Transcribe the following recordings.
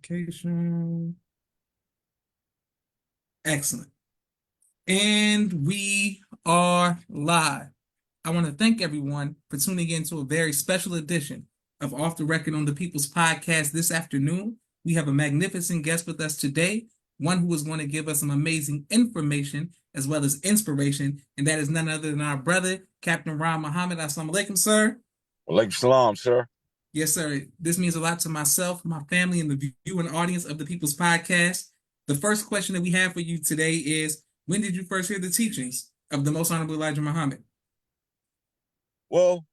Application. Excellent. And we are live. I want to thank everyone for tuning in to a very special edition of Off the Record on the People's Podcast this afternoon. We have a magnificent guest with us today, one who is going to give us some amazing information as well as inspiration, and that is none other than our brother, Capt Ron Muhammad. Assalamu alaikum, sir. Walaikum salam, sir. Yes, sir. This means a lot to myself, my family, and the viewing audience of the People's Podcast. The first question that we have for you today is, when did you first hear the teachings of the Most Honorable Elijah Muhammad? Well,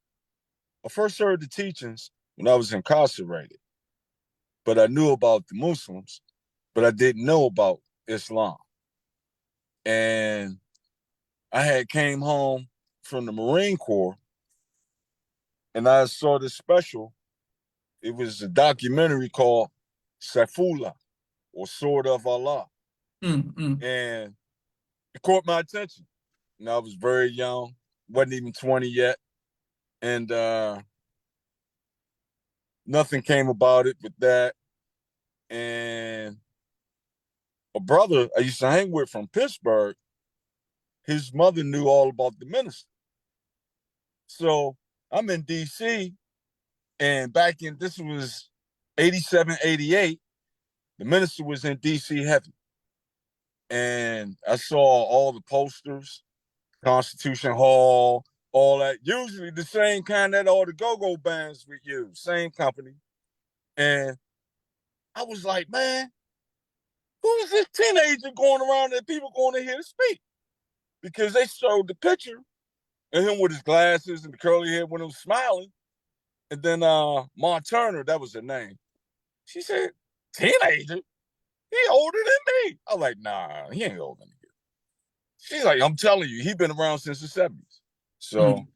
I first heard the teachings when I was incarcerated, but I knew about the Muslims, but I didn't know about Islam. And I had came home from the Marine Corps, and I saw this special. It was a documentary called Saifullah, or Sword of Allah. And it caught my attention. And I was very young, wasn't even 20 yet. And nothing came about it with that. And a brother I used to hang with from Pittsburg, his mother knew all about the minister. So I'm in DC, and back in, this was 87, 88, the minister was in DC heavy. And I saw all the posters, Constitution Hall, all that, usually the same kind that all the go-go bands would use, same company. And I was like, man, who is this teenager going around that people going to hear to speak? Because they showed the picture of him with his glasses and the curly hair when he was smiling. And then Ma Turner, that was her name. She said, teenager? He older than me. I was like, nah, he ain't older than you. She's like, I'm telling you, he been around since the 70s. So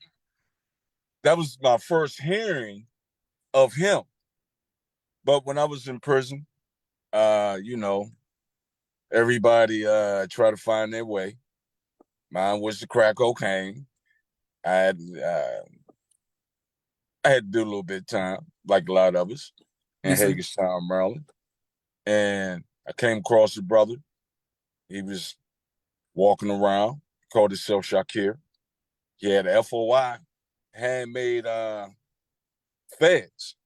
that was my first hearing of him. But when I was in prison, everybody tried to find their way. Mine was the crack cocaine. I had to do a little bit of time, like a lot of us, in Hagerstown, Maryland. And I came across a brother. He was walking around, called himself Shakir. He had an FOI, handmade feds.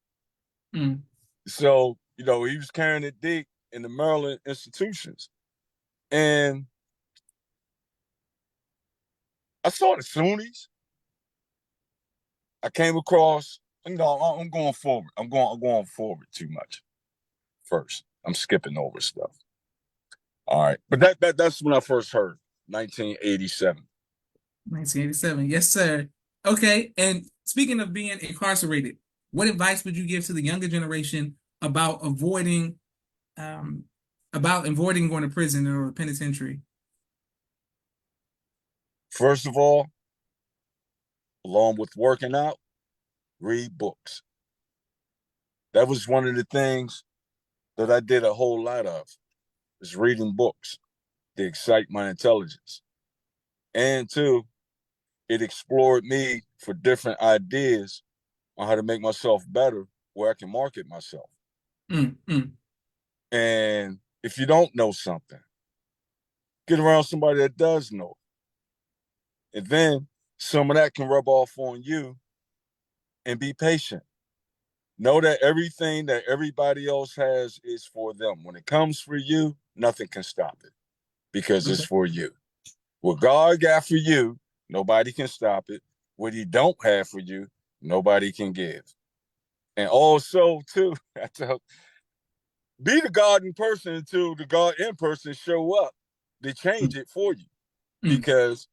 So, he was carrying it deep in the Maryland institutions. And I saw the Sunnis. I came across, I'm going forward. I'm going forward too much first. I'm skipping over stuff. All right. But that's when I first heard, 1987. 1987. Yes, sir. Okay. And speaking of being incarcerated, what advice would you give to the younger generation about avoiding going to prison or penitentiary? First of all, along with working out, read books. That was one of the things that I did a whole lot of, is reading books to excite my intelligence. And two, it explored me for different ideas on how to make myself better, where I can market myself. And if you don't know something, get around somebody that does know it. And then some of that can rub off on you, and be patient. Know that everything that everybody else has is for them. When it comes for you, nothing can stop it, because it's for you. What God got for you, nobody can stop it. What he don't have for you, nobody can give. And also, too, be the God in person until the God in person show up to change it for you. Because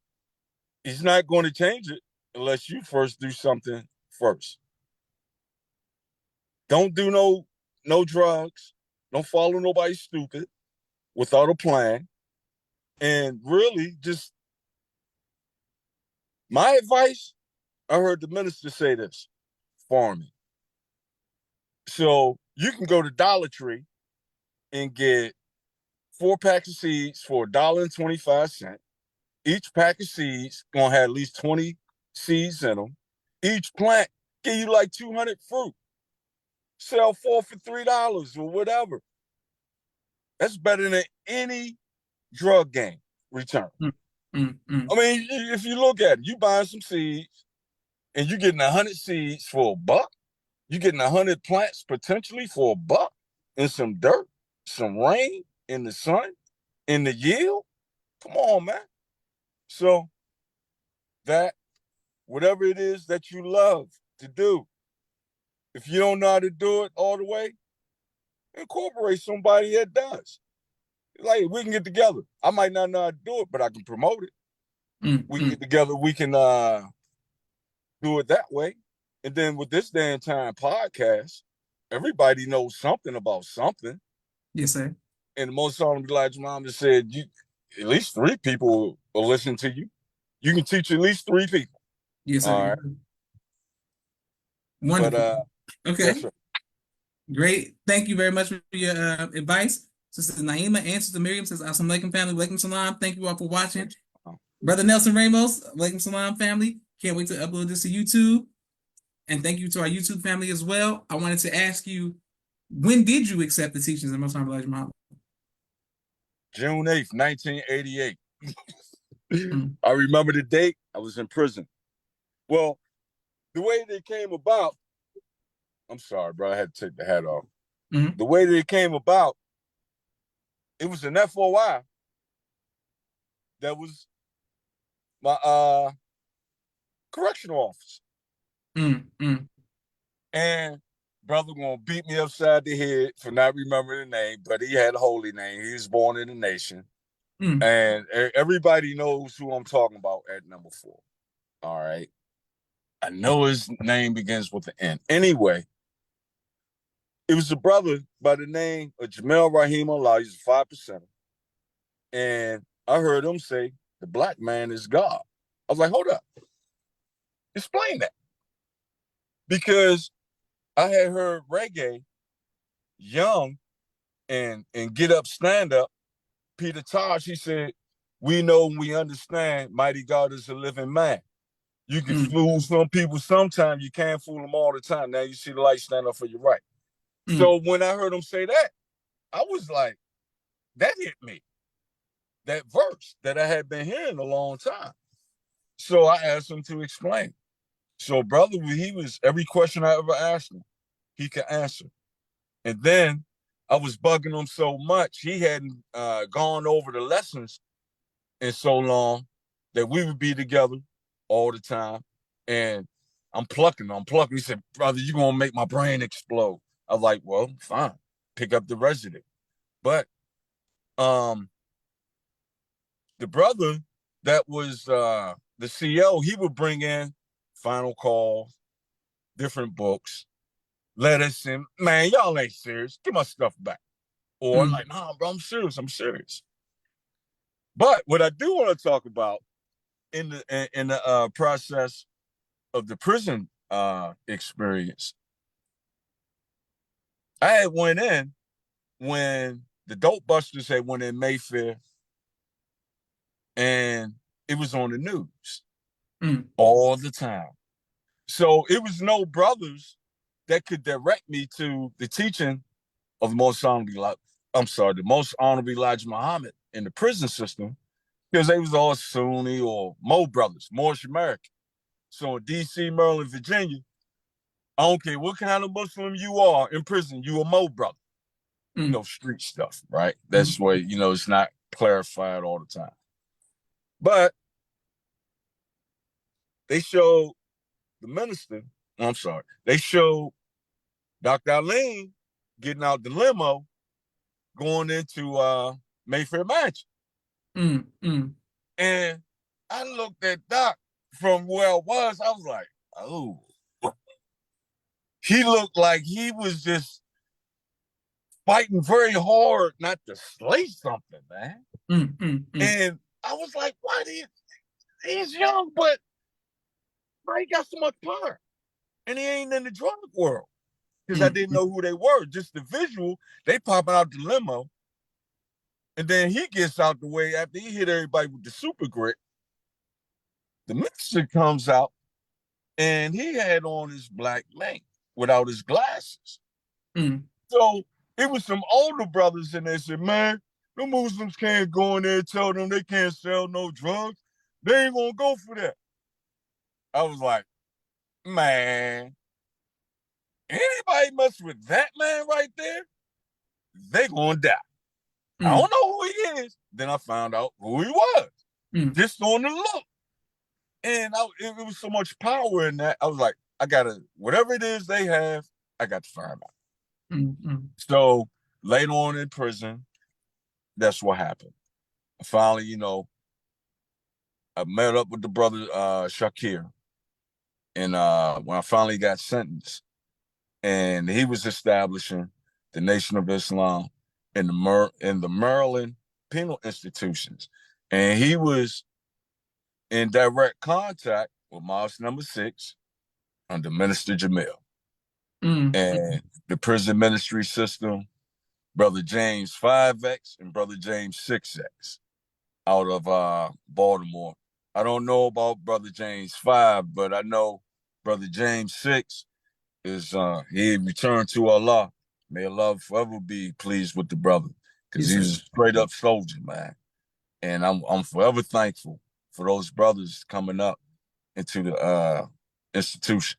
he's not going to change it unless you first do something first. Don't do no drugs. Don't follow nobody stupid without a plan. And really, just my advice, I heard the minister say this, farming. So you can go to Dollar Tree and get 4 packs of seeds for $1.25. Each pack of seeds gonna have at least 20 seeds in them. Each plant give you like 200 fruit. Sell 4 for $3 or whatever. That's better than any drug game return. mm, mm. I mean, if you look at it, you buying some seeds and you getting 100 seeds for $1. You getting 100 plants potentially for $1 in some dirt, some rain, in the sun, in the yield. Come on, man. So that whatever it is that you love to do, if you don't know how to do it all the way, incorporate somebody that does. Like we can get together. I might not know how to do it, but I can promote it. Mm, We can mm. get together. We can do it that way. And then with this day and time podcast, everybody knows something about something. Yes, sir. And the most solemnly Elijah Mom just said, you at least 3 people will listen to you. You can teach at least 3 people. Yes, All sir. right. But Wonderful. yes, Okay. sir. Great. Thank you very much for your advice. Sister Naima and Sister Miriam says, Assalamu alaikum family. Walaikum salam. Thank you all for watching. Brother Nelson Ramos, Walaikum salam family. Can't wait to upload this to YouTube. And thank you to our YouTube family as well. I wanted to ask you, when did you accept the teachings of Most Honorable Elijah Muhammad? June 8th, 1988. Mm, I remember the date. I was in prison. Well, the way they came about, I'm sorry, bro. I had to take the hat off. mm, The way that it came about, it was an FOI that was my correctional officer. mm. And brother gonna beat me upside the head for not remembering the name, but he had a holy name. He was born in the nation. Mm, And everybody knows who I'm talking about at number 4. All right. I know his name begins with an N. Anyway, it was a brother by the name of Jamel Rahim Allah. He's a 5%. And I heard him say, the black man is God. I was like, hold up. Explain that. Because I had heard reggae young and get up, stand up. Peter Tosh, he said, we know and we understand mighty God is a living man. You can mm, fool some people sometimes. You can't fool them all the time. Now you see the light stand up for your right. mm, So when I heard him say that, I was like, that hit me. That verse that I had been hearing a long time. So I asked him to explain. So brother, he was every question I ever asked him, he could answer. And then I was bugging him so much, he hadn't gone over the lessons in so long that we would be together all the time. And I'm plucking. He said, brother, you're going to make my brain explode. I was like, well, fine. Pick up the resident. But the brother that was the CO, he would bring in Final Call, different books, let us in. Man, y'all ain't serious. Give my stuff back. Or I'm mm, like, nah, bro, I'm serious. But what I do want to talk about in the process of the prison experience, I had went in when the dope busters had went in Mayfair, and it was on the news mm, all the time. So it was no brothers that could direct me to the teaching of the the most honorable Elijah Muhammad in the prison system, because they was all Sunni or Mo brothers, Moorish American. So in DC, Maryland, Virginia, I don't care what kind of Muslim you are in prison, you a Mo brother. mm, Street stuff, right? mm, That's why, it's not clarified all the time. But they showed the minister, I'm sorry, they showed Dr. Aline getting out the limo, going into Mayfair Mansion. mm. And I looked at Doc from where I was like, oh, he looked like he was just fighting very hard not to slay something, man. Mm. And I was like, why do you, he's young, but he got so much power. And he ain't in the drug world. Because I didn't know who they were. Just the visual, they popping out the limo. And then he gets out the way after he hit everybody with the super grit. The minister comes out and he had on his black mink without his glasses. Mm. So It was some older brothers, and they said, man, the Muslims can't go in there and tell them they can't sell no drugs. They ain't gonna go for that. I was like, man, anybody mess with that man right there, they gonna die. I Mm, don't know who he is. Then I found out who he was, mm, just on the look. And it was so much power in that. I was like, I gotta, whatever it is they have, I got to find out. mm, mm, So later on in prison, that's what happened. Finally, I met up with the brother Shakir, and when I finally got sentenced, and he was establishing the Nation of Islam in the Maryland penal institutions, and he was in direct contact with Mosque Number 6 under Minister Jamil mm, and the prison ministry system, Brother James 5X and Brother James 6X out of Baltimore. I don't know about Brother James 5, but I know Brother James 6 is he returned to Allah. May Allah forever be pleased with the brother, because yes, he sir. was a straight up soldier, man. And I'm forever thankful for those brothers coming up into the institution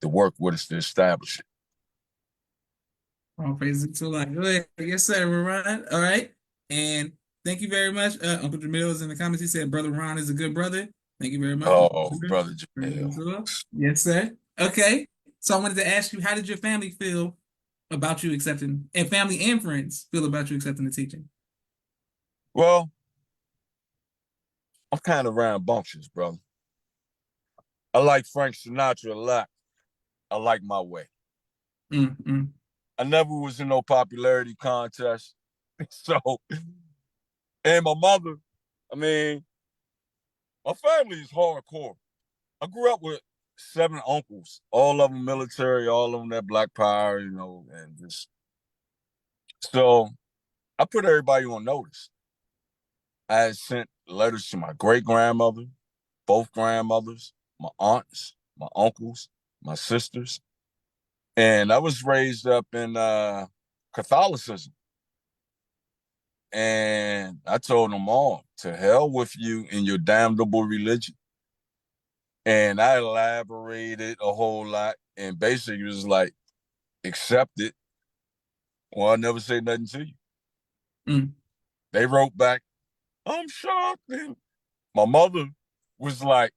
to work with us to establish it. All praises to Allah. Go ahead. Yes, sir, Ron. All right. And thank you very much. Uncle Jamil is in the comments. He said, Brother Ron is a good brother. Thank you very much. Oh, brother Jamil. Yes, sir. Okay. So I wanted to ask you, how did your family feel about you accepting, and family and friends feel about you accepting the teaching? Well, I'm kind of rambunctious, brother. I like Frank Sinatra a lot. I like my way. Mm, mm, I never was in no popularity contest. So, and my mother, I mean, my family is hardcore. I grew up with 7 uncles, all of them military, all of them that Black Power, and just so I put everybody on notice. I had sent letters to my great grandmother, both grandmothers, my aunts, my uncles, my sisters, and I was raised up in Catholicism. And I told them all, to hell with you and your damnable religion. And I elaborated a whole lot and basically was like, accept it, or I'll never say nothing to you. mm, They wrote back, I'm shocked. And my mother was like,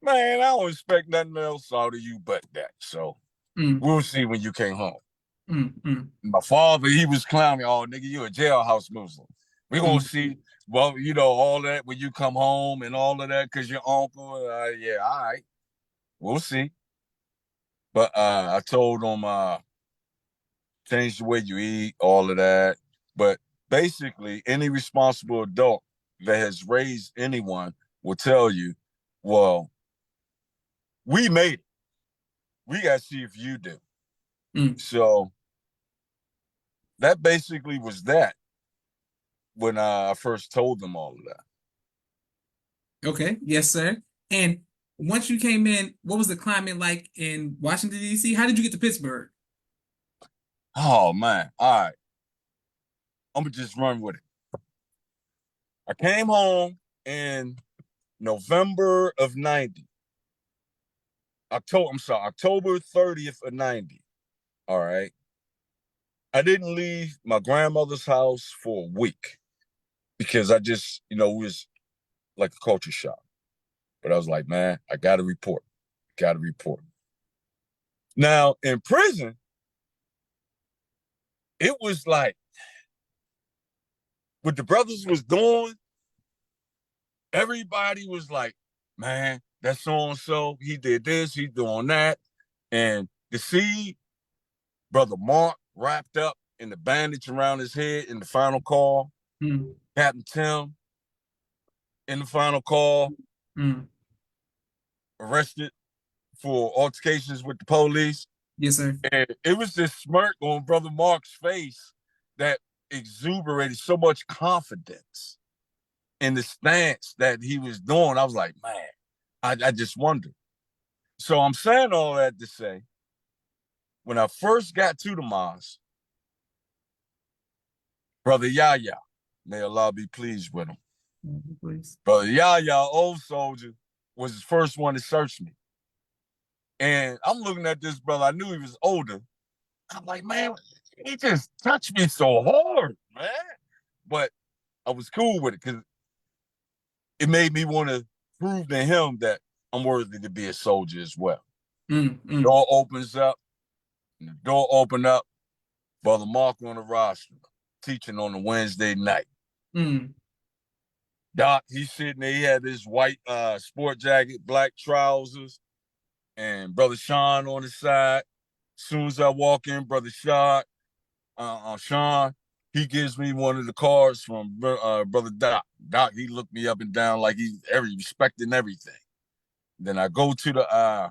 man, I don't expect nothing else out of you but that. So mm, we'll see when you came home. mm, mm, My father, he was clowning, oh, nigga, you a jailhouse Muslim. We're going to mm, see, well, all that when you come home and all of that because your uncle. Yeah, all right. We'll see. But I told him, change the way you eat, all of that. But basically, any responsible adult that has raised anyone will tell you, well, we made it. We got to see if you do. mm. So that basically was that when I first told them all of that. Okay. Yes, sir. And once you came in, what was the climate like in Washington, D.C.? How did you get to Pittsburgh? Oh, man. All right. I'm going to just run with it. I came home in November of 90. October 30th of 90. All right. I didn't leave my grandmother's house for a week because I just, it was like a culture shock. But I was like, man, I got to report. Got to report. Now, in prison, it was like what the brothers was doing, everybody was like, man, that's so and so. He did this, he doing that. And to see Brother Mark wrapped up in the bandage around his head in the final call, Mm, Captain Tim in the final call, mm. arrested for altercations with the police. Yes, sir. And it was this smirk on Brother Mark's face that exuberated so much confidence in the stance that he was doing. I was like, man, I just wondered. So I'm saying all that to say, when I first got to the mosque, Brother Yaya, may Allah be pleased with him. Please. Brother Yaya, old soldier, was the first one to search me. And I'm looking at this brother. I knew he was older. I'm like, man, he just touched me so hard, man. But I was cool with it because it made me want to prove to him that I'm worthy to be a soldier as well. Door opens up, and the door opened up, Brother Mark on the roster, teaching on a Wednesday night. Doc, he's sitting there, he had his white sport jacket, black trousers, and Brother Sean on the side. As soon as I walk in, Brother Sean, he gives me one of the cards from Brother Doc. Doc, he looked me up and down like he's respecting everything. Then I go to the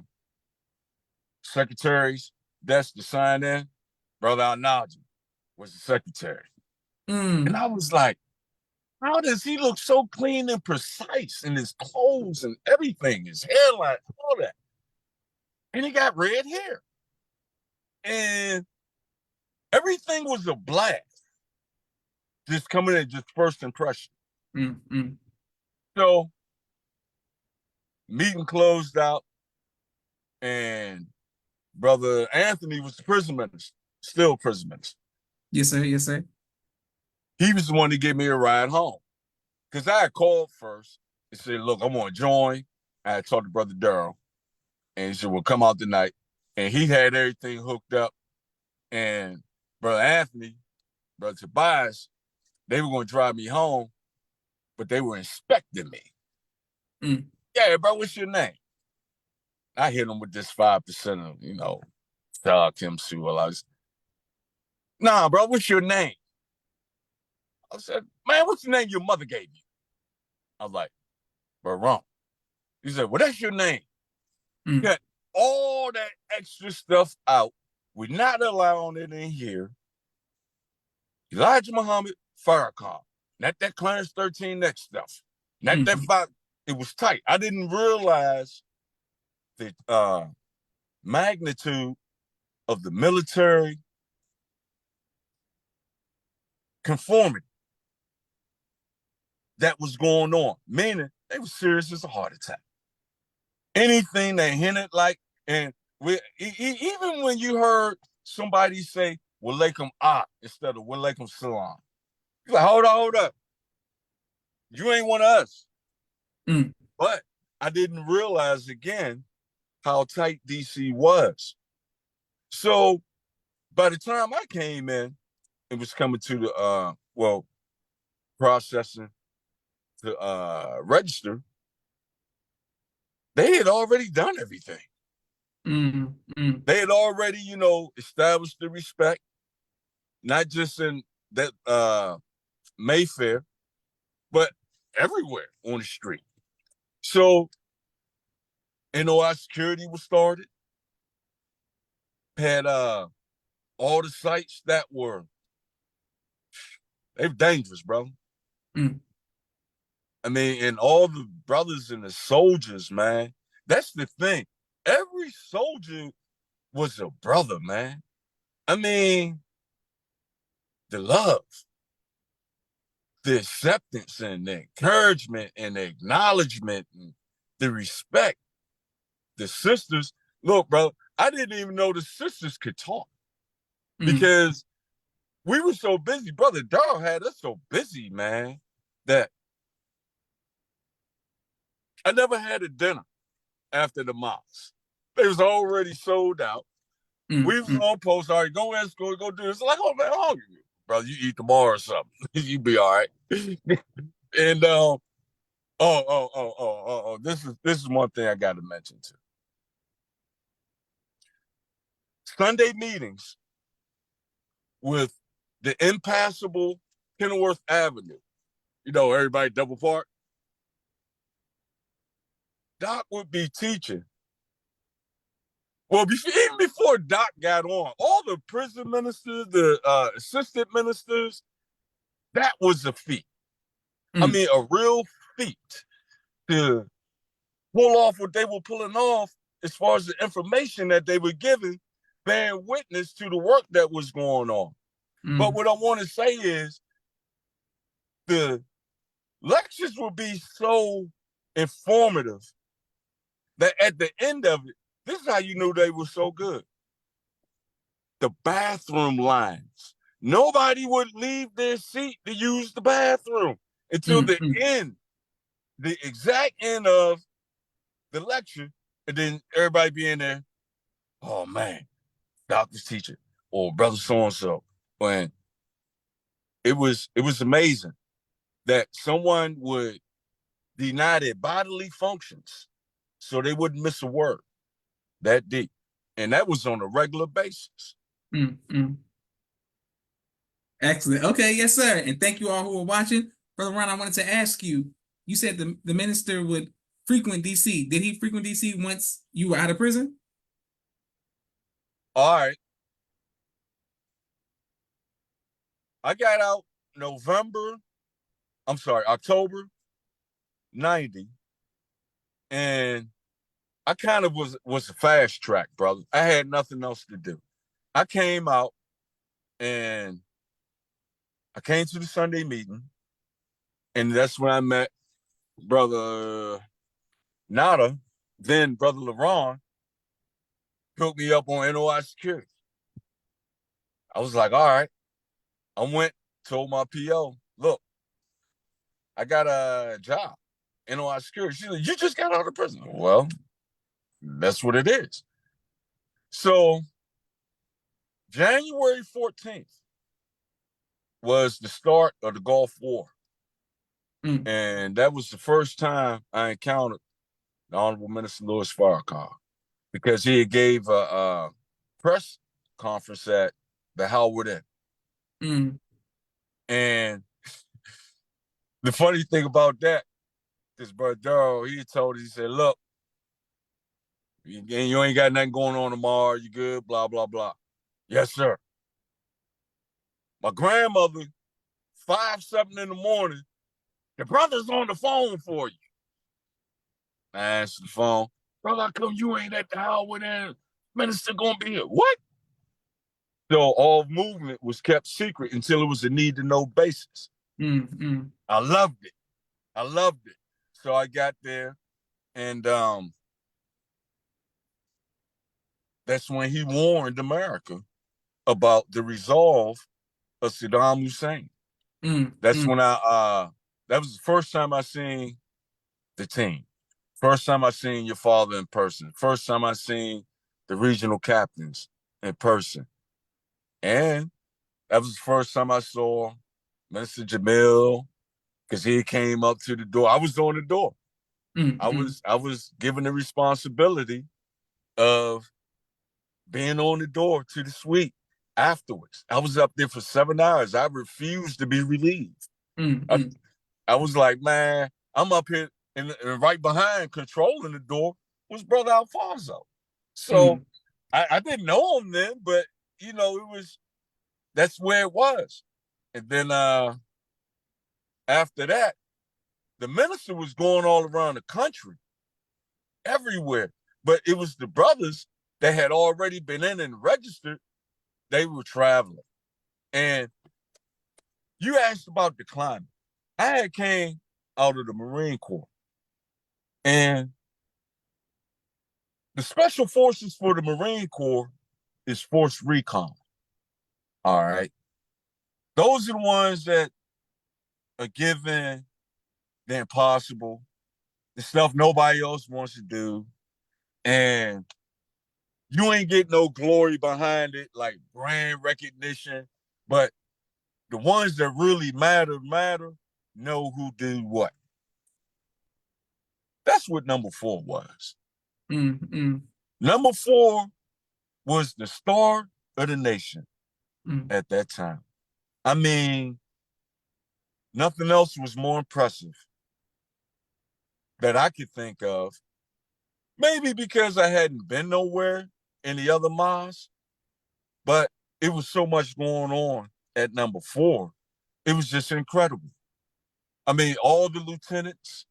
secretary's desk to sign in. Brother Alnaji was the secretary. And I was like, how does he look so clean and precise in his clothes and everything, his hairline, all that? And he got red hair. And everything was a blast. Just coming in, just first impression. So, meeting closed out, and Brother Anthony was the prison minister, still prison minister. Yes, sir. Yes, sir. He was the one to give me a ride home. Because I had called first and said, look, I want to join. I had talked to Brother Darrell, and he said, well, come out tonight. And he had everything hooked up. And Brother Anthony, Brother Tobias, they were going to drive me home, but they were inspecting me. Yeah, bro, what's your name? I hit him with this 5% of, Kim Sewell. I was, nah, bro, what's your name? I said, man, what's the name your mother gave you? I was like, bro, wrong. He said, well, that's your name. Got all that extra stuff out. We're not allowing it in here. Elijah Muhammad Farrakhan. Not that Clarence 13 next stuff. Not that 5. It was tight. I didn't realize the magnitude of the military conformity that was going on. Meaning, they were serious as a heart attack. Anything that hinted like, and even when you heard somebody say, Walaikum Ah instead of Walaikum Salam, you're like, hold up. You ain't one of us. But I didn't realize again how tight DC was. So by the time I came in, it was coming to the processing to register. They had already done everything. They had already, established the respect, not just in that Mayfair, but everywhere on the street. So, our security was started. Had all the sites that they were dangerous, bro. I mean, and all the brothers and the soldiers, man. That's the thing. Every soldier was a brother, man. I mean, the love, the acceptance and the encouragement and the acknowledgement and the respect. The sisters, look, bro, I didn't even know the sisters could talk because we were so busy. Brother Darrell had us so busy, man, that I never had a dinner after the mosque. They was already sold out. We was on post, all right, go escort, go do this. Like, oh, man, I'm hungry. Brother, you eat tomorrow or something. You be all right. And this is one thing I got to mention too. Sunday meetings with the impassable Kenilworth Avenue. Everybody double park. Doc would be teaching. Well, even before Doc got on, all the prison ministers, the assistant ministers, that was a feat. I mean, a real feat to pull off what they were pulling off as far as the information that they were giving, bearing witness to the work that was going on. But what I want to say is the lectures would be so informative that at the end of it, this is how you knew they were so good. The bathroom lines. Nobody would leave their seat to use the bathroom until the end, the exact end of the lecture, and then everybody be in there. Oh man, doctor's teacher or brother so and so. When it was amazing that someone would deny their bodily functions so they wouldn't miss a word that deep, and that was on a regular basis. Excellent. Okay, yes, sir. And thank you all who are watching. Brother Ron, I wanted to ask you, you said the minister would frequent DC. Did he frequent DC once you were out of prison? All right. I got out October 90. And I kind of was a fast track, brother. I had nothing else to do. I came out and I came to the Sunday meeting, and that's when I met Brother Nada, then Brother LeBron, hooked me up on NOI security. I was like, all right. I went, told my PO, look, I got a job, NOI security. She said, you just got out of prison. Well, that's what it is. So January 14th was the start of the Gulf War. And that was the first time I encountered the Honorable Minister Louis Farrakhan, because he gave a press conference at the Howard Inn. And the funny thing about that, this brother Darrell, he said, look, you ain't got nothing going on tomorrow. You good, blah, blah, blah. Yes, sir. My grandmother, 5-7 in the morning, the brother's on the phone for you. I answered the phone. Brother, how come you ain't at the Howard Inn? Minister gonna be here. What? So all movement was kept secret until it was a need to know basis. I loved it. So I got there, and that's when he warned America about the resolve of Saddam Hussein. That's when that was the first time I seen the team. First time I seen your father in person. First time I seen the regional captains in person. And that was the first time I saw Minister Jamil, because he came up to the door. I was on the door. I was given the responsibility of being on the door to the suite afterwards. I was up there for 7 hours. I refused to be relieved. I was like, man, I'm up here, and right behind controlling the door was Brother Alfonso. So I didn't know him then, but that's where it was. And then after that, the minister was going all around the country, everywhere. But it was the brothers that had already been in and registered. They were traveling. And you asked about the climate. I had came out of the Marine Corps. And the special forces for the Marine Corps is Force Recon. All right. Those are the ones that are given the impossible, the stuff nobody else wants to do. And you ain't get no glory behind it, like brand recognition. But the ones that really matter, know who do what. That's what number 4 was. Number 4 was the star of the nation at that time. I mean, nothing else was more impressive that I could think of. Maybe because I hadn't been nowhere in the other mosques, but it was so much going on at number 4. It was just incredible. I mean, all the lieutenants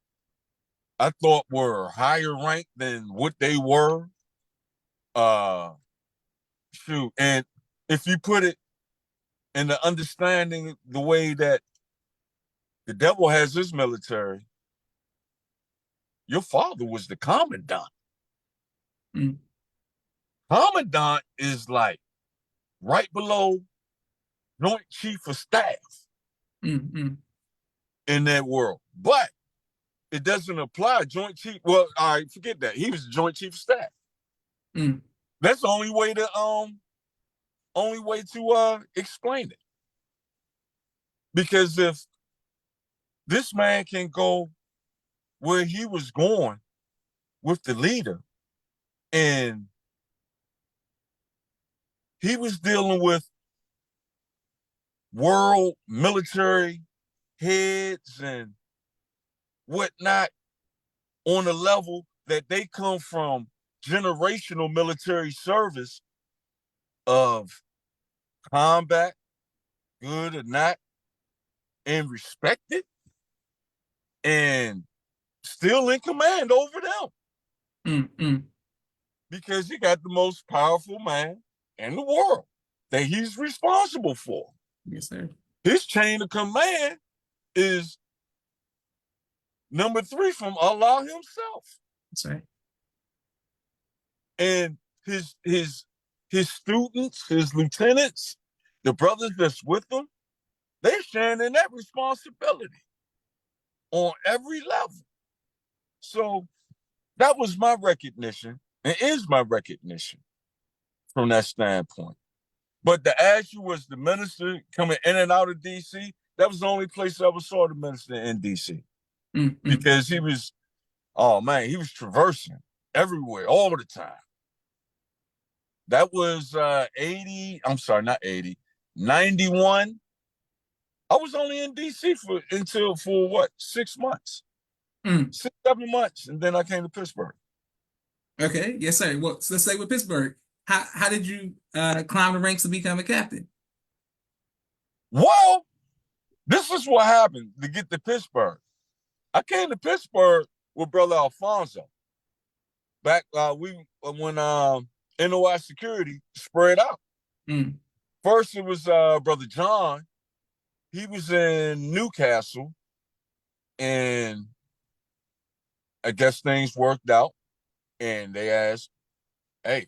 I thought were higher ranked than what they were. And if you put it in the understanding the way that The devil has his military. Your father was the commandant. Mm. Commandant is like right below Joint Chief of Staff Mm. in that world. But it doesn't apply. Joint Chief, well, all right, forget that. He was the Joint Chief of Staff. Mm. That's the only way to explain it. Because if this man can go where he was going with the leader, and he was dealing with world military heads and whatnot on a level that they come from generational military service of combat, good or not, and respected, and still in command over them Mm. because he got the most powerful man in the world that he's responsible for. Yes, sir. His chain of command is number 3 from Allah himself. That's right. And his students, his lieutenants, the brothers that's with him, they're sharing in that responsibility on every level. So that was my recognition and is my recognition from that standpoint. But the Asher was the minister coming in and out of DC. That was the only place I ever saw the minister in DC because he was, oh man, he was traversing everywhere all the time. That was 80, I'm sorry, not 80, 91. I was only in DC for what, 6 months, 6, 7 months, and then I came to Pittsburgh. Okay, yes, sir. Well, so let's stay with Pittsburgh. How did you climb the ranks to become a captain? Well, this is what happened to get to Pittsburgh. I came to Pittsburgh with Brother Alfonso. Back when NOI security spread out. First, it was Brother John. He was in Newcastle, and I guess things worked out. And they asked, "Hey,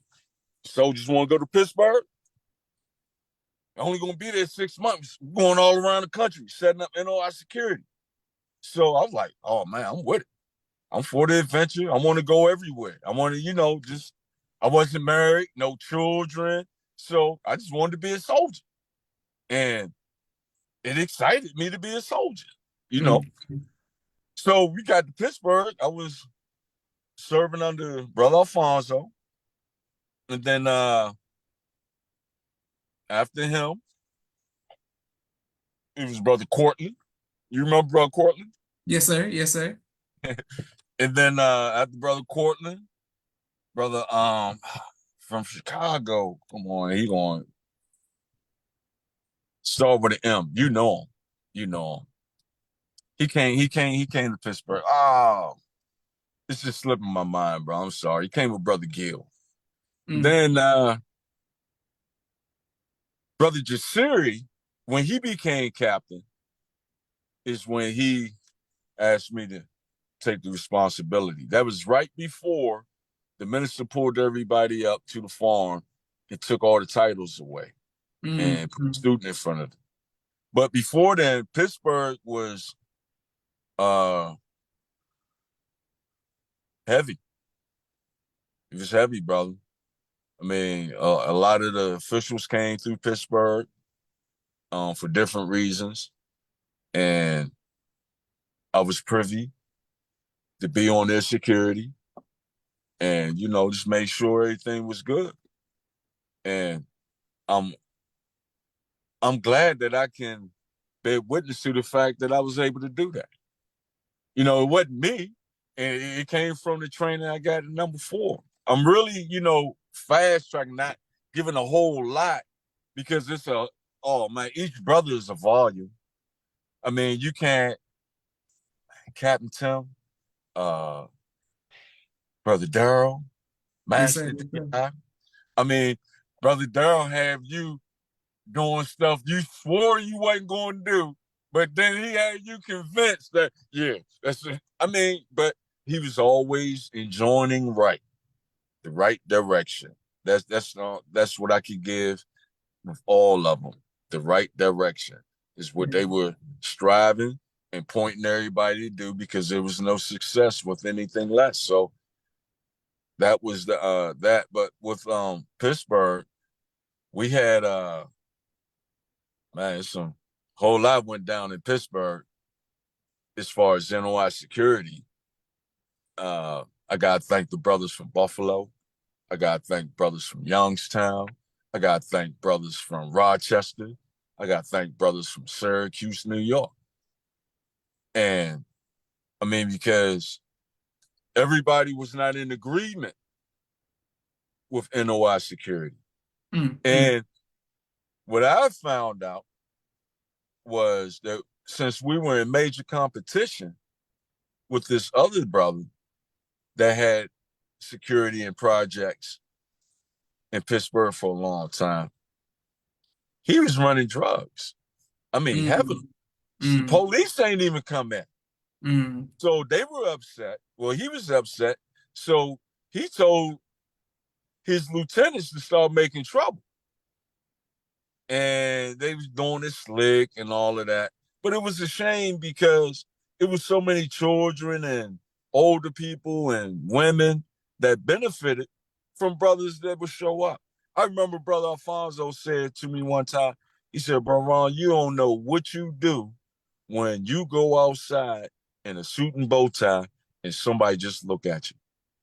soldiers want to go to Pittsburgh? Only going to be there 6 months. We're going all around the country, setting up NOI security." So I was like, "Oh man, I'm with it. I'm for the adventure. I want to go everywhere. I want to, I wasn't married, no children. So I just wanted to be a soldier. And it excited me to be a soldier. So we got to Pittsburgh. I was serving under Brother Alfonso. And then after him, it was Brother Courtland. You remember Brother Courtland? Yes, sir. Yes, sir. And then after Brother Courtland, Brother from Chicago. Come on, he going start with an M. You know him. You know him. He came to Pittsburgh. Oh, it's just slipping my mind, bro. I'm sorry. He came with Brother Gill. Then Brother Jasiri, when he became captain, is when he asked me to take the responsibility. That was right before the minister pulled everybody up to the farm and took all the titles away and put a student in front of them. But before then, Pittsburgh was heavy. It was heavy, brother. I mean, a lot of the officials came through Pittsburgh for different reasons. And I was privy to be on their security and, just make sure everything was good. And I'm glad that I can bear witness to the fact that I was able to do that. It wasn't me. And it came from the training I got at number 4. I'm really, fast tracking, not giving a whole lot because it's each brother is a volume. I mean, you can't, Captain Tim, Brother Darrell, Master D.I. I mean, Brother Darrell have you doing stuff you swore you wasn't going to do, But then he had you convinced that, yeah, that's it. I mean, but he was always enjoining the right direction. That's what I could give with all of them. The right direction is what they were striving and pointing everybody to do, because there was no success with anything less. So that was that. But with Pittsburgh, we had man, some whole lot went down in Pittsburgh as far as NOI security. I gotta thank the brothers from Buffalo. I gotta thank brothers from Youngstown. I gotta thank brothers from Rochester. I gotta thank brothers from Syracuse, New York. And I mean, because everybody was not in agreement with NOI security. And what I found out was that since we were in major competition with this other brother that had security and projects in Pittsburgh for a long time, he was running drugs. I mean, heavily. The police ain't even come in. So they were upset. Well, he was upset. So he told his lieutenants to start making trouble. And they was doing it slick and all of that. But it was a shame because it was so many children and older people and women that benefited from brothers that would show up. I remember Brother Alfonso said to me one time, he said, Bro Ron, you don't know what you do when you go outside in a suit and bow tie and somebody just look at you.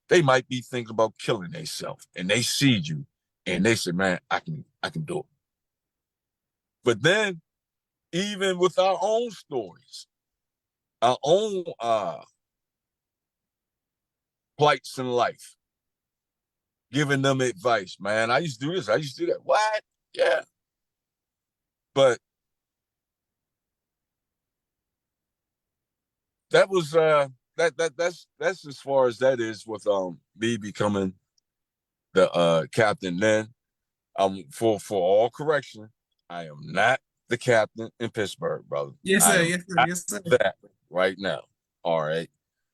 They might be thinking about killing themselves and they see you and they say, man, I can do it. But then, even with our own stories, our own plights in life, giving them advice, man, I used to do this, I used to do that. What? Yeah. But that was that's as far as that is with me becoming the captain then. For all correction, I am not the captain in Pittsburgh, brother. Yes, I sir. am Yes, sir. not Yes, sir. that right now. All right.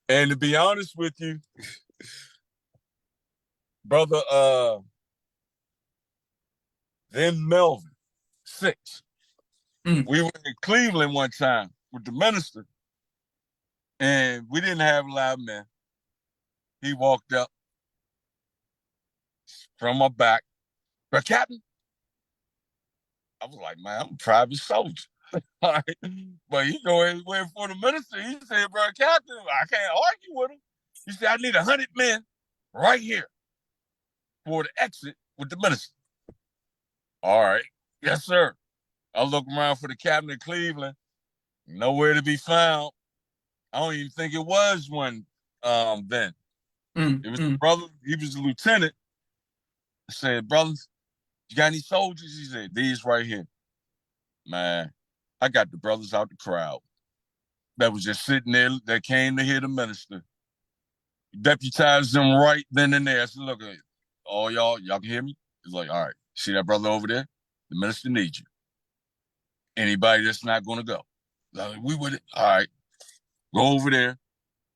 And to be honest with you, brother, then Melvin, 6. We were in Cleveland one time with the minister, and we didn't have a lot of men. He walked up from my back, but Captain, I was like, man, I'm a private soldier. All right. But he went for the minister. He said, bro, Captain, I can't argue with him. He said, I need 100 men right here for the exit with the minister. All right. Yes, sir. I look around for the captain of Cleveland. Nowhere to be found. I don't even think it was one then. It was the brother. He was a lieutenant. I said, brothers, you got any soldiers? He said, these right here. Man, I got the brothers out the crowd that was just sitting there that came to hear the minister. Deputized them right then and there. I said, look, all y'all can hear me? He's like, all right, see that brother over there? The minister needs you. Anybody that's not going to go. Like, we would, all right, go over there.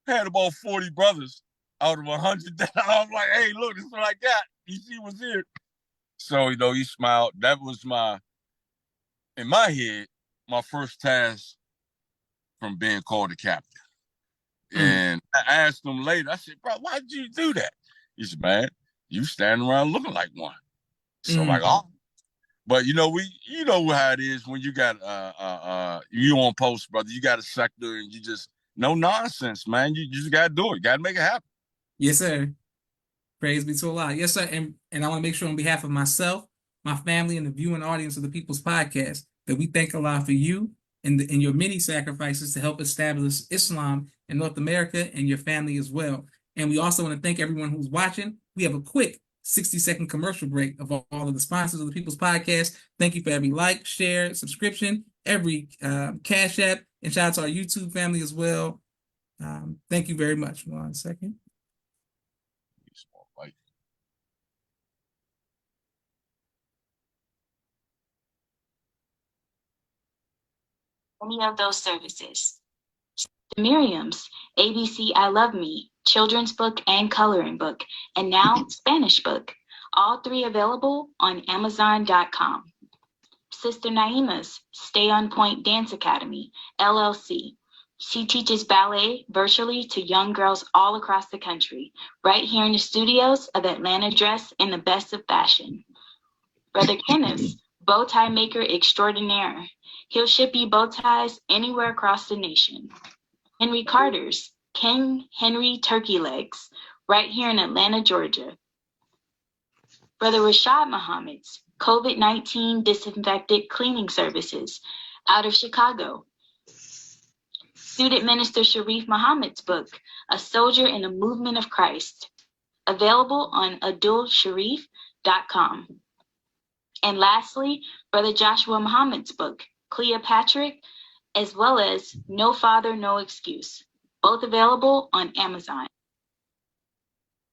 Had about 40 brothers out of 100. I'm like, hey, look, this is what I got. You see what's here. So, he smiled. That was in my head, my first task from being called a captain. And I asked him later, I said, bro, why did you do that? He said, man, you standing around looking like one. So like, oh. But you know how it is when you got you on post, brother. You got a sector and you just no nonsense, man. You just gotta do it. You gotta make it happen. Yes, sir. Praise be to Allah. Yes, sir. And I want to make sure on behalf of myself, my family, and the viewing audience of the People's Podcast that we thank Allah for you and your many sacrifices to help establish Islam in North America and your family as well. And we also want to thank everyone who's watching. We have a quick 60-second commercial break of all of the sponsors of the People's Podcast. Thank you for every like, share, subscription, every Cash App, and shout out to our YouTube family as well. Thank you very much. 1 second. any of those services. The Miriam's, ABC I Love Me, children's book and coloring book, and now Spanish book. All three available on Amazon.com. Sister Naima's Stay on Point Dance Academy, LLC. She teaches ballet virtually to young girls all across the country, right here in the studios of Atlanta Dress in the best of fashion. Brother Kenneth's Bow Tie Maker Extraordinaire. He'll ship you bow ties anywhere across the nation. Henry Carter's King Henry Turkey Legs, right here in Atlanta, Georgia. Brother Rashad Muhammad's COVID-19 Disinfected Cleaning Services, out of Chicago. Student Minister Sharif Muhammad's book, A Soldier in the Movement of Christ, available on adulsharif.com. And lastly, Brother Joshua Muhammad's book, Cleopatra, as well as No Father, No Excuse, both available on Amazon.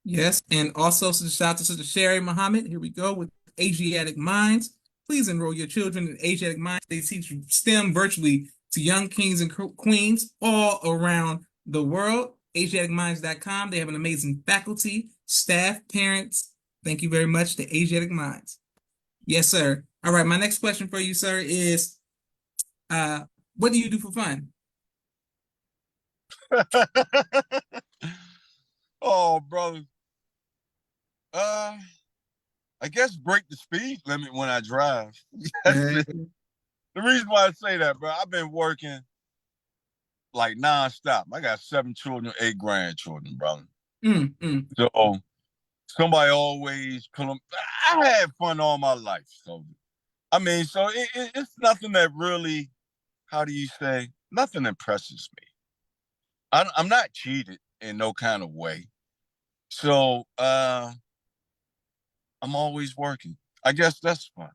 Yes, and also shout out to Sister Sherry Muhammad. Here we go with Asiatic Minds. Please enroll your children in Asiatic Minds. They teach STEM virtually to young kings and queens all around the world. AsiaticMinds.com. They have an amazing faculty, staff, parents. Thank you very much to Asiatic Minds. Yes, sir. All right, my next question for you, sir, is what do you do for fun? Oh, brother. I guess break the speed limit when I drive. That's it. The reason why I say that, bro, I've been working like nonstop. I got 7 children, 8 grandchildren, brother. So somebody always pull them. I had fun all my life. So, I mean, so it's nothing that really, how do you say, nothing impresses me. I'm not cheated in no kind of way. So I'm always working. I guess that's fun.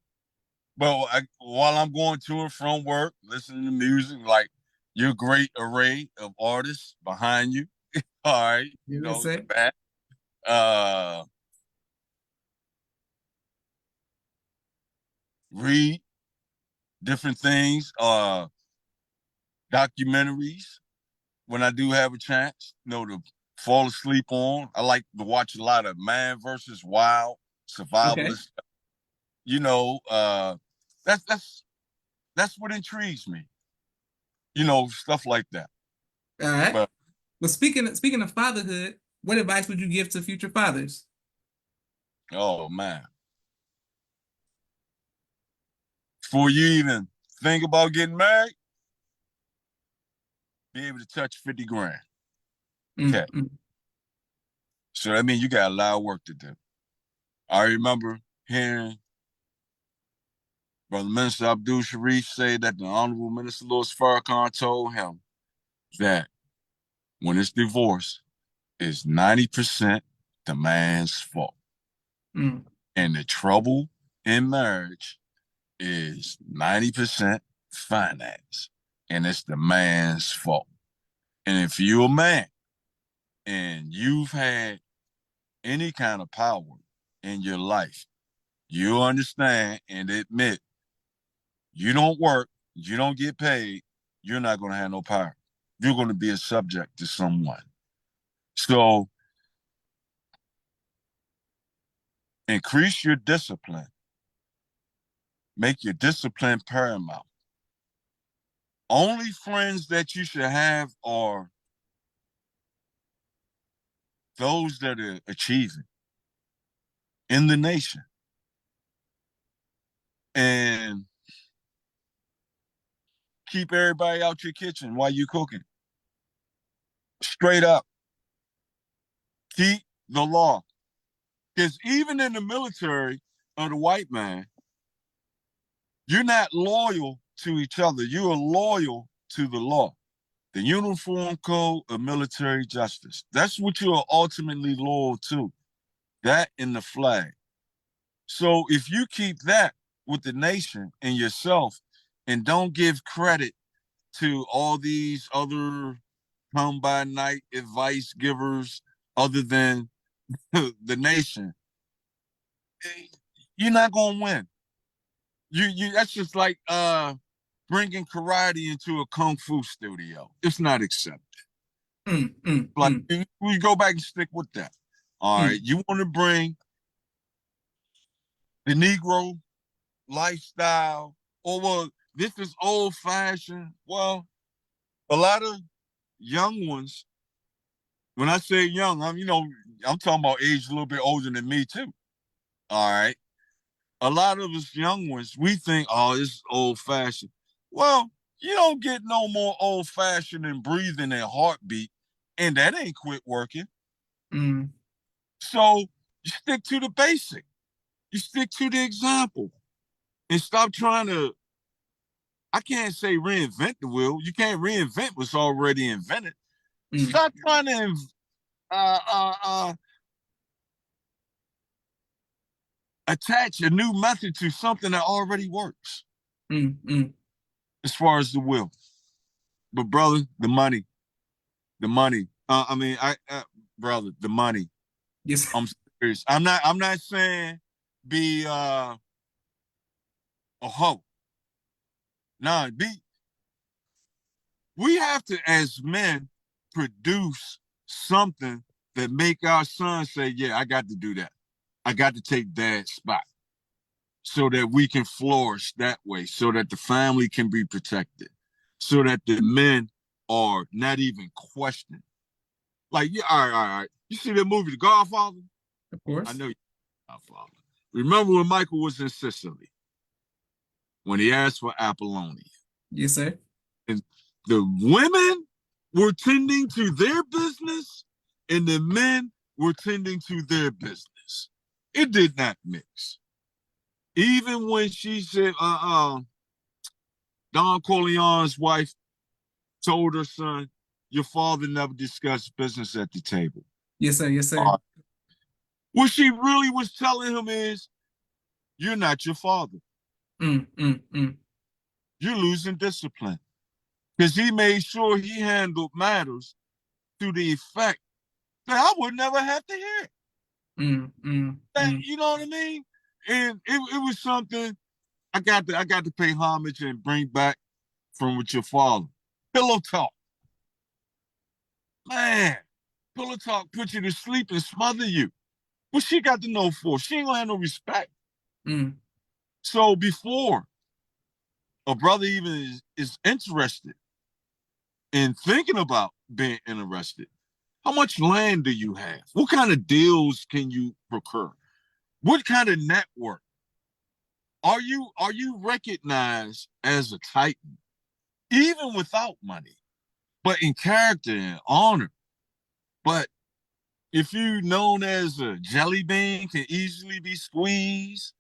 But while I'm going to and from work, listening to music, like your great array of artists behind you. All right, you know, the back. Read different things, documentaries when I do have a chance, you know, to fall asleep on. I like to watch a lot of Man versus Wild, survivalist. Okay. You know, that's what intrigues me. You know, stuff like that. All right. But speaking of fatherhood, what advice would you give to future fathers? Oh man. Before you even think about getting married, be able to touch 50 grand. Okay. So that means you got a lot of work to do. I remember hearing Brother Minister Abdul Sharif say that the Honorable Minister Louis Farrakhan told him that when it's divorce, it's 90% the man's fault. And the trouble in marriage is 90% finance. And it's the man's fault. And if you're a man and you've had any kind of power in your life, you understand and admit you don't work, you don't get paid, you're not going to have no power. You're going to be a subject to someone. So increase your discipline. Make your discipline paramount. Only friends that you should have are those that are achieving in the nation. And keep everybody out your kitchen while you're cooking. Straight up. Keep the law. Because even in the military of the white man, you're not loyal to each other. You are loyal to the law, the Uniform Code of Military Justice. That's what you are ultimately loyal to, that and the flag. So if you keep that with the nation and yourself and don't give credit to all these other come-by-night advice givers other than the nation, you're not going to win. You that's just like bringing karate into a kung fu studio. It's not accepted. Like, we go back and stick with that. All right, you want to bring the Negro lifestyle, or well, this is old fashioned. Well, a lot of young ones, when I say young, I'm talking about age a little bit older than me too. All right. A lot of us young ones, we think, oh, this is old fashioned. Well, you don't get no more old fashioned than breathing and heartbeat, and that ain't quit working. So you stick to the basic. You stick to the example and stop trying to, I can't say reinvent the wheel. You can't reinvent what's already invented. Stop trying to attach a new method to something that already works. As far as the will. But brother, the money. Brother, the money. Yes. I'm serious. I'm not saying be a hoe. Nah, we have to, as men, produce something that make our sons say, yeah, I got to do that. I got to take dad's spot so that we can flourish that way, so that the family can be protected, so that the men are not even questioned. Like, yeah, all right. You see that movie, The Godfather? Of course. I know you Godfather. Remember when Michael was in Sicily, when he asked for Apollonia? Yes, sir. And the women were tending to their business and the men were tending to their business. It did not mix. Even when she said, Don Corleone's wife told her son, your father never discussed business at the table. Yes, sir. Yes, sir. What she really was telling him is, you're not your father. You're losing discipline. Because he made sure he handled matters to the effect that I would never have to hear. You know what I mean? And it was something I got to pay homage and bring back from with your father. Pillow talk. Man, pillow talk put you to sleep and smother you. What she got to know for? She ain't gonna have no respect. So before a brother even is interested in thinking about being interested, how much land do you have? What kind of deals can you procure? What kind of network? Are you recognized as a titan, even without money, but in character and honor? But if you known as a jelly bean, can easily be squeezed,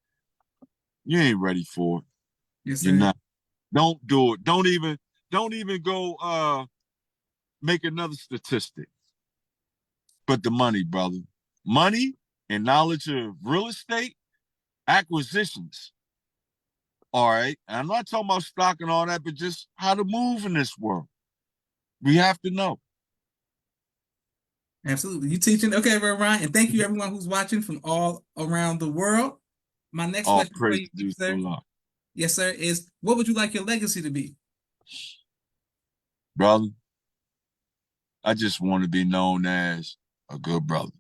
you ain't ready for it. Yes, You're sir. not. Don't do it. Don't even go make another statistic. But the money, brother. Money and knowledge of real estate acquisitions. All right. And I'm not talking about stock and all that, but just how to move in this world. We have to know. Absolutely. You teaching? Okay, Reverend Ryan. And thank you everyone who's watching from all around the world. My next All question for praise you, to sir. Allah. Yes, sir, is what would you like your legacy to be? Brother, I just want to be known as a good brother.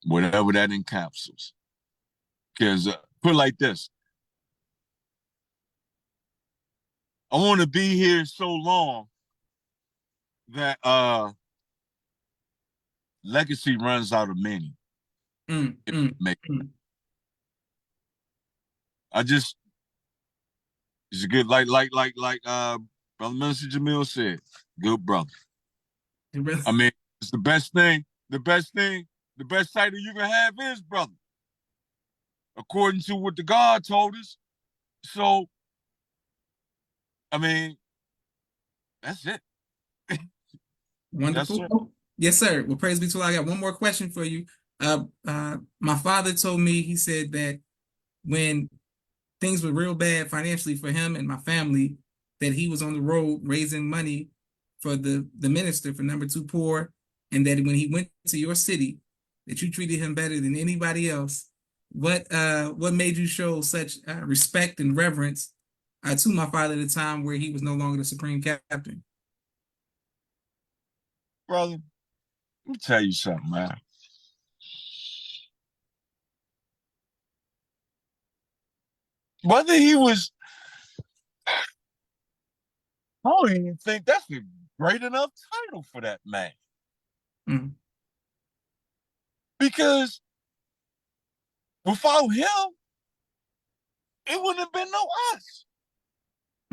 Whatever that encapsulates. Because put it like this. I want to be here so long that legacy runs out of meaning. It's a good like Brother Minister Jamil said, good brother. I mean, it's the best title you can have is brother. According to what the God told us. So, I mean, that's it. Wonderful. Yes, sir. Well, praise be to Allah. I got one more question for you. My father told me, he said that when things were real bad financially for him and my family, that he was on the road raising money for the minister for number 2 poor, and that when he went to your city, that you treated him better than anybody else. What made you show such respect and reverence to my father at a time where he was no longer the supreme captain. Brother, let me tell you something, man. Whether he was, I don't even think that's a great enough title for that man. Mm. Because without him, it wouldn't have been no us.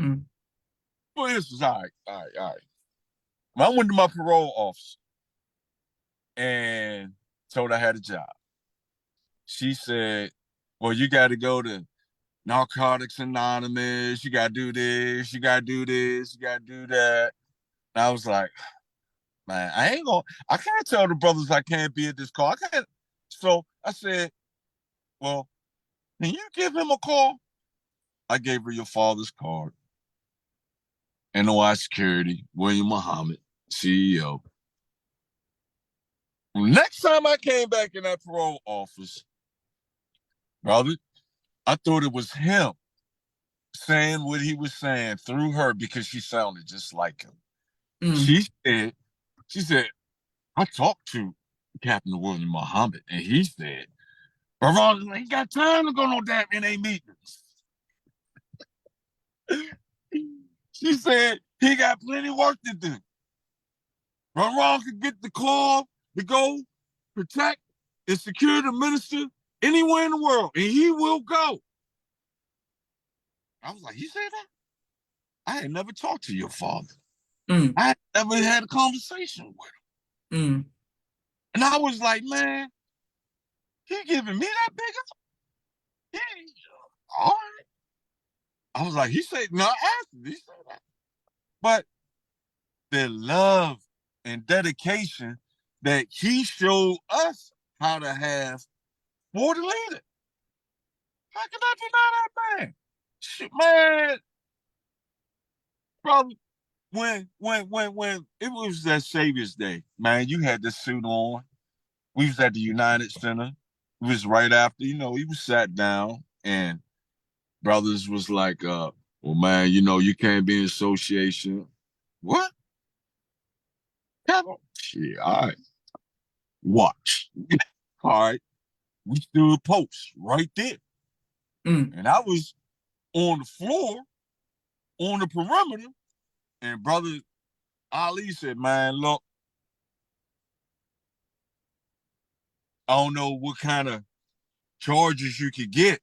Mm. For instance, all right. When I went to my parole officer and told her I had a job, she said, well, you got to go to Narcotics Anonymous. You got to do this. You got to do this. You got to do that. And I was like, man, I can't tell the brothers I can't be at this call. I can't. So I said, well, can you give him a call? I gave her your father's card. NOI Security, William Muhammad, CEO. Next time I came back in that parole office, brother, I thought it was him saying what he was saying through her because she sounded just like him. Mm. She said, I talked to Captain William Muhammad, and he said, Ron ain't got time to go no damn NA meetings. She said he got plenty of work to do. Ron could get the call to go protect and secure the minister anywhere in the world, and he will go. I was like, you said that? I had never talked to your father. Mm. I had never had a conversation with him. Mm. And I was like, man, he giving me that big up? He, all right. I was like, he said, no, I asked him. He said that. But the love and dedication that he showed us how to have for the leader. How can I deny that man? Shit, man, brother, when it was that Savior's Day, man, you had the suit on. We was at the United Center. It was right after, he was sat down and brothers was like, well, man, you can't be in association. What? Shit, all right. Watch. All right. We stood posts right there. Mm. And I was on the floor, on the perimeter, and brother Ali said, man, look, I don't know what kind of charges you could get.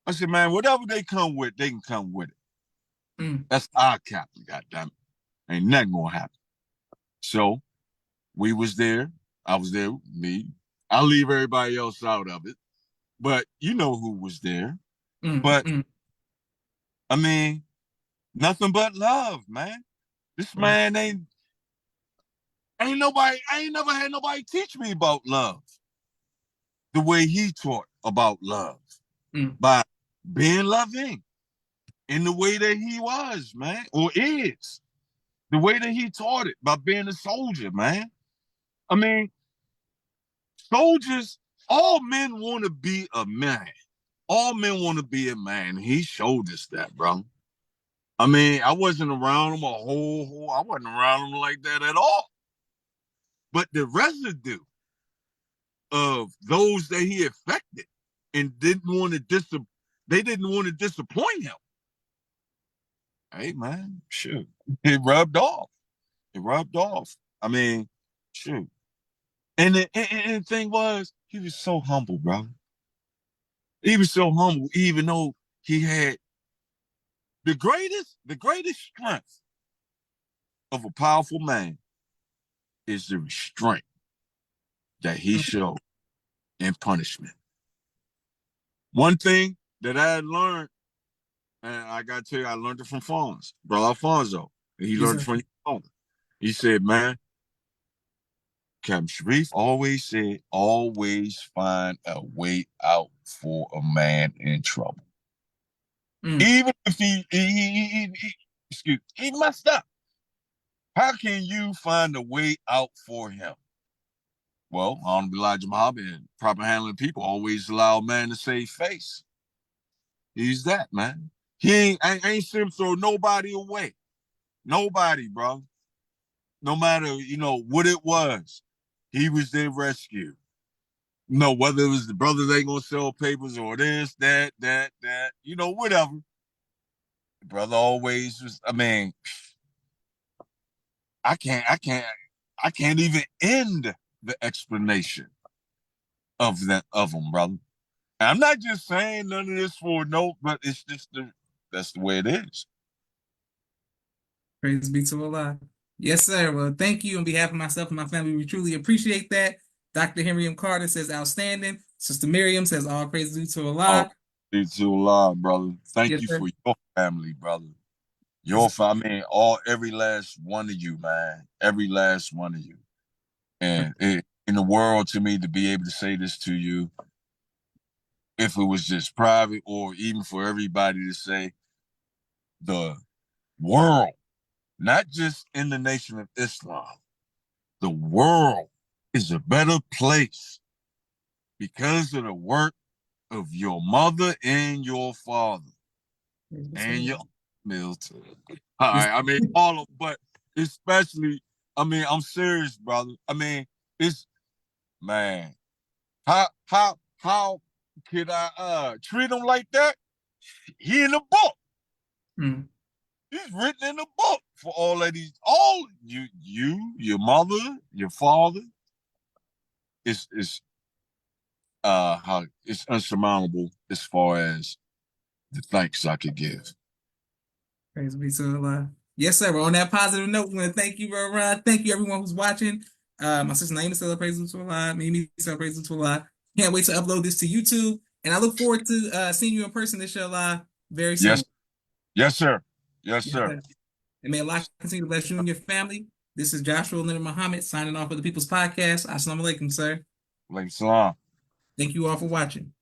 I said, man, whatever they come with, they can come with it. Mm. That's our captain, goddammit. Ain't nothing gonna happen. So we was there. I was there, me. I'll leave everybody else out of it. But you know who was there. Mm. But Mm. I mean, nothing but love, man. This Right. man I ain't never had nobody teach me about love the way he taught about love. Mm. By being loving in the way that he was, man, or is. The way that he taught it by being a soldier, man. I mean, soldiers, all men want to be a man. All men want to be a man. He showed us that, bro. I mean, I wasn't around him I wasn't around him like that at all. But the residue of those that he affected and they didn't want to disappoint him. Hey, man, shoot. It rubbed off. It rubbed off. I mean, shoot. And the thing was, he was so humble, bro. He was so humble, even though he had the greatest strength of a powerful man is the restraint that he Mm. showed in punishment. One thing that I had learned, and I gotta tell you, I learned it from Fonz, bro Alfonso. And he Yes, learned it sir. from your father. He said, man, Captain Sharif always said, always find a way out for a man in trouble. Mm. Even if he messed up. How can you find a way out for him? Well, Honorable Elijah Muhammad and proper handling people always allow a man to save face. He's that, man. I ain't seen him throw nobody away. Nobody, bro. No matter, what it was, he was their rescue. Whether it was the brothers ain't gonna sell papers or this, that, whatever. The brother always was, I can't even end the explanation of them, brother. And I'm not just saying none of this for but it's just that's the way it is. Praise be to Allah. Yes, sir. Well, thank you on behalf of myself and my family. We truly appreciate that. Dr. Henry M. Carter says outstanding. Sister Miriam says all praise due to Oh, Allah. it's to Allah, brother. Thank Yes, you sir. for your family, brother. Yes, Every last one of you, man. Every last one of you. And in the world, to me, to be able to say this to you, if it was just private or even for everybody to say, the world, not just in the nation of Islam, the world is a better place because of the work of your mother and your father and your Milton. All yes. right, all of, but especially, I'm serious, brother. It's man, how could I treat him like that? He in the book. Mm. He's written in the book for all of these. All your mother, your father. It's how it's unsurmountable as far as the thanks I could give. Praise be to Allah. Yes, sir. Well, on that positive note, we want to thank you, Brother Ron. Thank you, everyone who's watching. My sister Naima said praise to Allah. Mimi said praise to Allah. Can't wait to upload this to YouTube. And I look forward to seeing you in person, inshallah, very Yes, soon. yes, sir. Yes, Yes, sir. sir. And may Allah continue to bless you and your family. This is Joshua Leonard Muhammad signing off for the People's Podcast. Assalamu alaikum, sir. Like salam. Thank you all for watching.